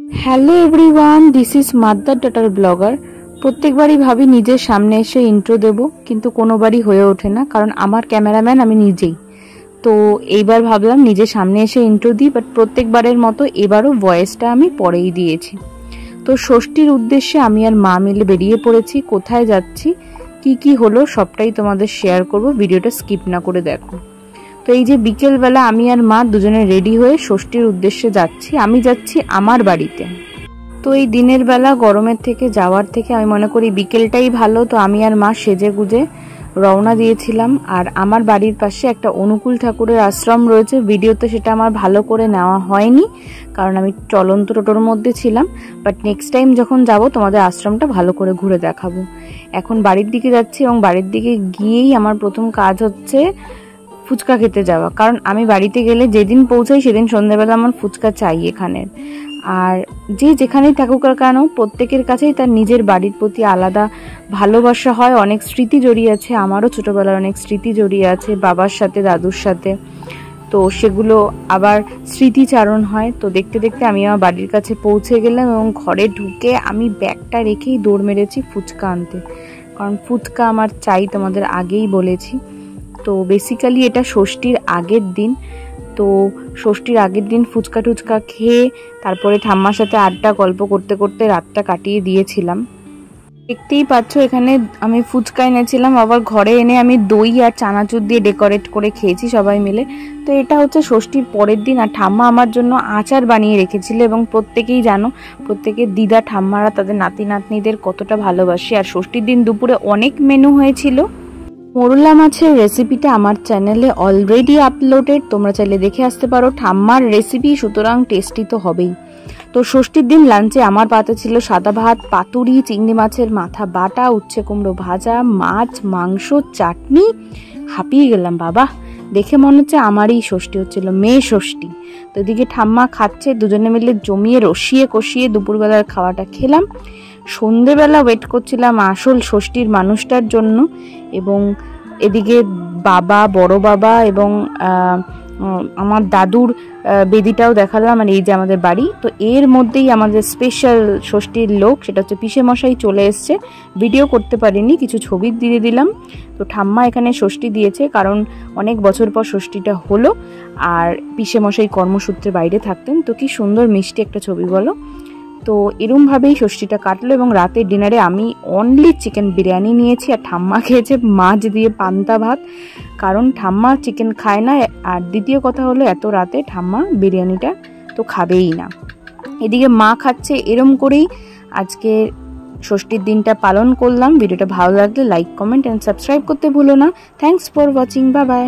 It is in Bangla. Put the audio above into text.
Hello everyone, this is mother daughter blogger. প্রত্যেকবারই ভাবি নিজের সামনে এসে ইন্ট্রো দেব, কিন্তু কোনোবারই হয়ে ওঠে না, কারণ আমার ক্যামেরাম্যান আমি নিজেই। তো এইবার ভাবলাম নিজের সামনে এসে ইন্ট্রো দিই, বাট প্রত্যেকবারের মতো এবারও ভয়েসটা আমি পরেই দিয়েছি। তো ষষ্ঠীর উদ্দেশ্যে আমি আর মা মিলে বেরিয়ে পড়েছি। কোথায় যাচ্ছি, কি হলো সবটাই তোমাদের শেয়ার করব, ভিডিওটা স্কিপ না করে দেখো। তো এই যে বিকেলবেলা আমি আর মা দুজনে রেডি হয়ে ষষ্ঠীর উদ্দেশ্যে যাচ্ছি। আমি যাচ্ছি আমার বাড়িতে। তো এই দিনের বেলা গরমের থেকে যাওয়ার থেকে আমি মনে করি বিকেলটাই ভালো। তো আমি আর মা সেজে গুজে রওনা দিয়েছিলাম। আর আমার বাড়ির পাশে একটা অনুকূল ঠাকুরের আশ্রম রয়েছে। ভিডিওতে সেটা আমার ভালো করে নেওয়া হয়নি, কারণ আমি চলন্ত টোটোর মধ্যে ছিলাম। বাট নেক্সট টাইম যখন যাব তোমাদের আশ্রমটা ভালো করে ঘুরে দেখাবো। এখন বাড়ির দিকে যাচ্ছি, এবং বাড়ির দিকে গিয়েই আমার প্রথম কাজ হচ্ছে ফুচকা খেতে যাওয়া। কারণ আমি বাড়িতে গেলে যেদিন পৌঁছাই সেদিন সন্ধ্যাবেলা আমার ফুচকা চাই এখানের। আর যে যেখানেই থাকুক আর কেন, প্রত্যেকের কাছেই তার নিজের বাড়ির প্রতি আলাদা ভালোবাসা হয়। অনেক স্মৃতি জড়িয়ে আছে, আমারও ছোটবেলার অনেক স্মৃতি জড়িয়ে আছে বাবার সাথে, দাদুর সাথে। তো সেগুলো আবার স্মৃতিচারণ হয়। তো দেখতে দেখতে আমি আমার বাড়ির কাছে পৌঁছে গেলাম, এবং ঘরে ঢুকে আমি ব্যাগটা রেখেই দৌড় মেরেছি ফুচকা আনতে। কারণ ফুচকা আমার চাই, তোমাদের আগেই বলেছি। তো বেসিক্যালি এটা ষষ্ঠীর আগের দিন। তো ষষ্ঠীর আগের দিন ফুচকা টুচকা খেয়ে তারপরে ঠাম্মার সাথে আড্ডা গল্প করতে করতে রাতটা কাটিয়ে দিয়েছিলাম। দেখতেই পাচ্ছ এখানে আমি ফুচকা এনেছিলাম, আবার ঘরে এনে আমি দই আর চানাচুর দিয়ে ডেকোরেট করে খেয়েছি সবাই মিলে। তো এটা হচ্ছে ষষ্ঠীর পরের দিন। আর ঠাম্মা আমার জন্য আচার বানিয়ে রেখেছিল, এবং প্রত্যেকেই জানো প্রত্যেকের দিদা ঠাম্মারা তাদের নাতি নাতনিদের কতটা ভালোবাসে। আর ষষ্ঠীর দিন দুপুরে অনেক মেনু হয়েছিল। মোরলা মাছের রেসিপিটা আমার চ্যানেলে অলরেডি আপলোডেড, তোমরা চাইলে দেখে আসতে পারো। ঠাম্মার রেসিপি, সুতরাং টেস্টি তো হবেই। তো ষষ্ঠীর দিন লাঞ্চে আমার পাতে ছিল সাদা ভাত, পাতুরি, চিংড়ি মাছের মাথা বাটা, উচ্ছে কুমড়ো ভাজা, মাছ, মাংস, চাটনি। হাঁপিয়ে গেলাম বাবা, দেখে মনে হচ্ছে আমারই ষষ্ঠী হচ্ছিল, মেয়ে ষষ্ঠী। তো এদিকে ঠাম্মা খাচ্ছে, দুজনে মিলে জমিয়ে রসিয়ে কষিয়ে দুপুরবেলার খাওয়াটা খেলাম। সন্ধেবেলা ওয়েট করছিলাম আসল ষষ্ঠীর মানুষটার জন্য। এবং এদিকে বাবা, বড় বাবা এবং আমার দাদুর বেদিটাও দেখালাম। আর এই যে আমাদের বাড়ি, তো এর মধ্যেই আমাদের স্পেশাল ষষ্ঠীর লোক, সেটা হচ্ছে পিসে মশাই চলে এসছে। ভিডিও করতে পারিনি, কিছু ছবি দিয়ে দিলাম। তো ঠাম্মা এখানে ষষ্ঠী দিয়েছে, কারণ অনেক বছর পর ষষ্ঠীটা হলো। আর পিসে মশাই কর্মসূত্রে বাইরে থাকতেন। তো কি সুন্দর মিষ্টি একটা ছবি বলো। তো এরমভাবেই ষষ্ঠীটা কাটলো। এবং রাতের ডিনারে আমি অনলি চিকেন বিরিয়ানি নিয়েছি, আর ঠাম্মা খেয়েছে মাছ দিয়ে পান্তা ভাত, কারণ ঠাম্মা চিকেন খায় না। আর দ্বিতীয় কথা হলো, এত রাতে ঠাম্মা বিরিয়ানিটা তো খাবেই না। এদিকে মা খাচ্ছে। এরম করেই আজকে ষষ্ঠীর দিনটা পালন করলাম। ভিডিওটা ভালো লাগলে লাইক, কমেন্ট অ্যান্ড সাবস্ক্রাইব করতে ভুলো না। Thanks for watching, bye bye.